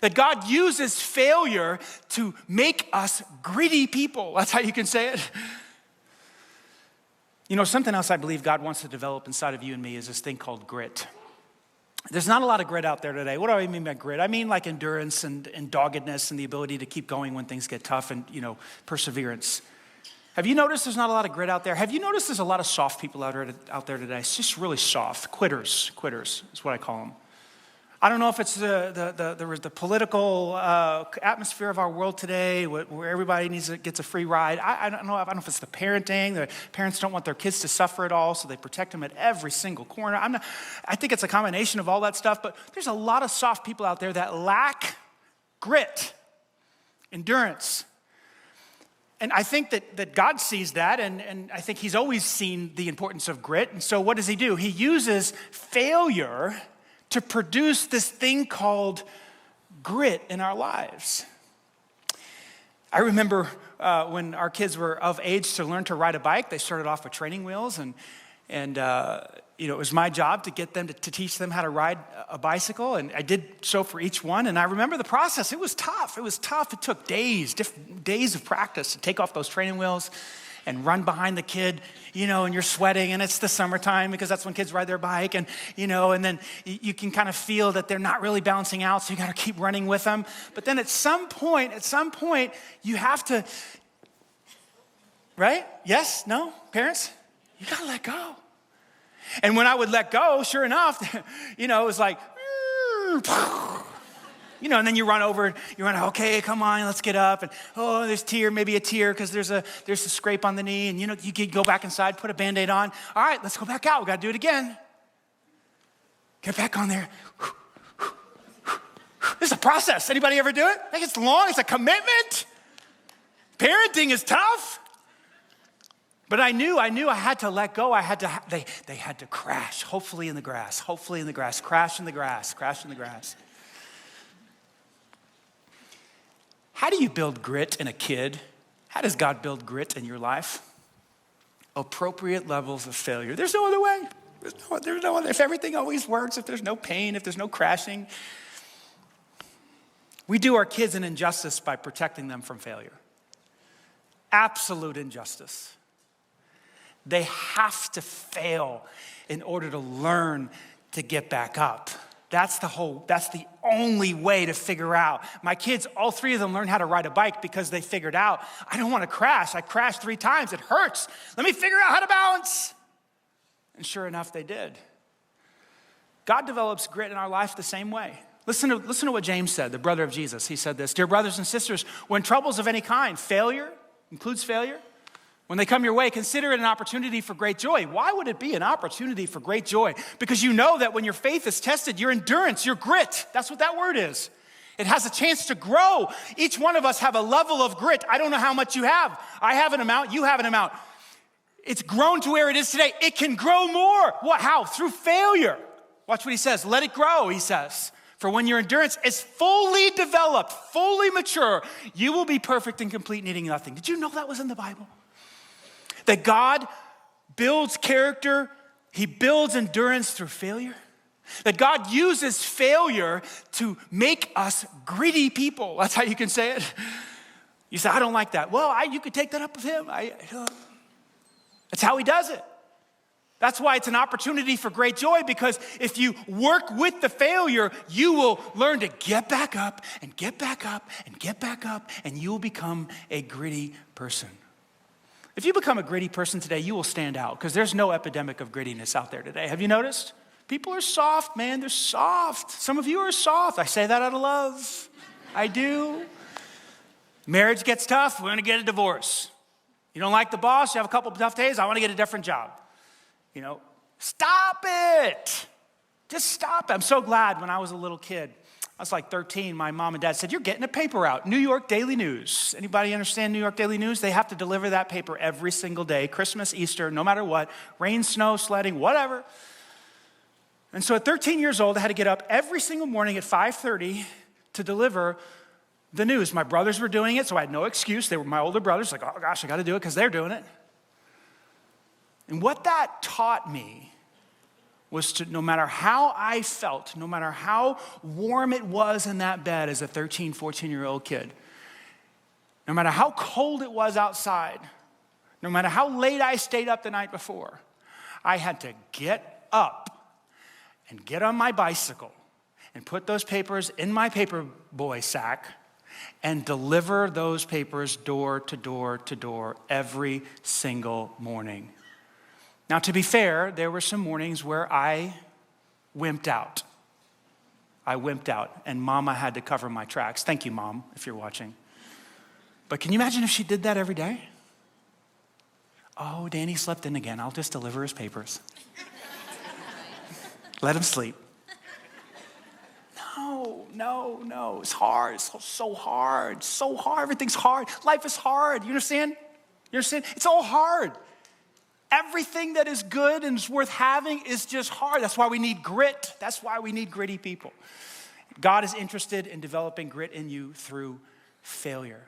That God uses failure to make us gritty people. That's how you can say it. You know, something else I believe God wants to develop inside of you and me is this thing called grit. There's not a lot of grit out there today. What do I mean by grit? I mean like endurance and doggedness and the ability to keep going when things get tough and, perseverance. Have you noticed there's not a lot of grit out there? Have you noticed there's a lot of soft people out there today? It's just really soft. Quitters is what I call them. I don't know if it's the political atmosphere of our world today where everybody gets a free ride. I don't know if it's the parenting. The parents don't want their kids to suffer at all, so they protect them at every single corner. I think it's a combination of all that stuff, but there's a lot of soft people out there that lack grit, endurance. And I think that God sees that, and I think he's always seen the importance of grit. And so what does he do? He uses failure to produce this thing called grit in our lives. I remember when our kids were of age to learn to ride a bike, they started off with training wheels, and it was my job to get them to teach them how to ride a bicycle, and I did so for each one. And I remember the process. It was tough. It took days of practice to take off those training wheels and run behind the kid, and you're sweating, and it's the summertime because that's when kids ride their bike, and then you can kind of feel that they're not really balancing out, so you got to keep running with them. But then at some point, you have to, right? Yes? No? Parents? You got to let go. And when I would let go, sure enough, it was like, and then you run over, okay, come on, let's get up. And, there's maybe a tear because there's a scrape on the knee. And, you can go back inside, put a Band-Aid on. All right, let's go back out. We got to do it again. Get back on there. This is a process. Anybody ever do it? I think it's long. It's a commitment. Parenting is tough. But I knew I had to let go. They had to crash, hopefully in the grass, crash in the grass. How do you build grit in a kid? How does God build grit in your life? Appropriate levels of failure. There's no other way. There's no other. If everything always works, if there's no pain, if there's no crashing. We do our kids an injustice by protecting them from failure. Absolute injustice. They have to fail in order to learn to get back up. That's the only way to figure out. My kids, all three of them learned how to ride a bike because they figured out, I don't want to crash. I crashed 3 times. It hurts. Let me figure out how to balance. And sure enough, they did. God develops grit in our life the same way. Listen to what James said, the brother of Jesus. He said this, "Dear brothers and sisters, when troubles of any kind, failure includes failure, when they come your way, consider it an opportunity for great joy." Why would it be an opportunity for great joy? Because you know that when your faith is tested, your endurance, your grit, that's what that word is. It has a chance to grow. Each one of us have a level of grit. I don't know how much you have. I have an amount, you have an amount. It's grown to where it is today. It can grow more. What? How? Through failure. Watch what he says. Let it grow, he says. For when your endurance is fully developed, fully mature, you will be perfect and complete, needing nothing. Did you know that was in the Bible? That God builds character, he builds endurance through failure. That God uses failure to make us gritty people. That's how you can say it. You say, I don't like that. Well, you could take that up with him. That's how he does it. That's why it's an opportunity for great joy, because if you work with the failure, you will learn to get back up and get back up and get back up, and you will become a gritty person. If you become a gritty person today, you will stand out because there's no epidemic of grittiness out there today. Have you noticed? People are soft, man. They're soft. Some of you are soft. I say that out of love. I do. Marriage gets tough. We're going to get a divorce. You don't like the boss. You have a couple of tough days. I want to get a different job. Stop it. Just stop it. I'm so glad when I was a little kid, I was like 13, my mom and dad said, you're getting a paper out, New York Daily News. Anybody understand New York Daily News? They have to deliver that paper every single day, Christmas, Easter, no matter what, rain, snow, sledding, whatever. And so at 13 years old, I had to get up every single morning at 5:30 to deliver the news. My brothers were doing it, so I had no excuse. They were my older brothers, like, oh gosh, I got to do it because they're doing it. And what that taught me was to, no matter how I felt, no matter how warm it was in that bed as a 13, 14-year-old kid, no matter how cold it was outside, no matter how late I stayed up the night before, I had to get up and get on my bicycle and put those papers in my paper boy sack and deliver those papers door to door to door every single morning. Now, to be fair, there were some mornings where I wimped out. And Mama had to cover my tracks. Thank you, Mom, if you're watching. But can you imagine if she did that every day? Oh, Danny slept in again. I'll just deliver his papers. Let him sleep. No. It's hard. It's so hard. So hard. Everything's hard. Life is hard. You understand? It's all hard. Everything that is good and is worth having is just hard. That's why we need grit. That's why we need gritty people. God is interested in developing grit in you through failure.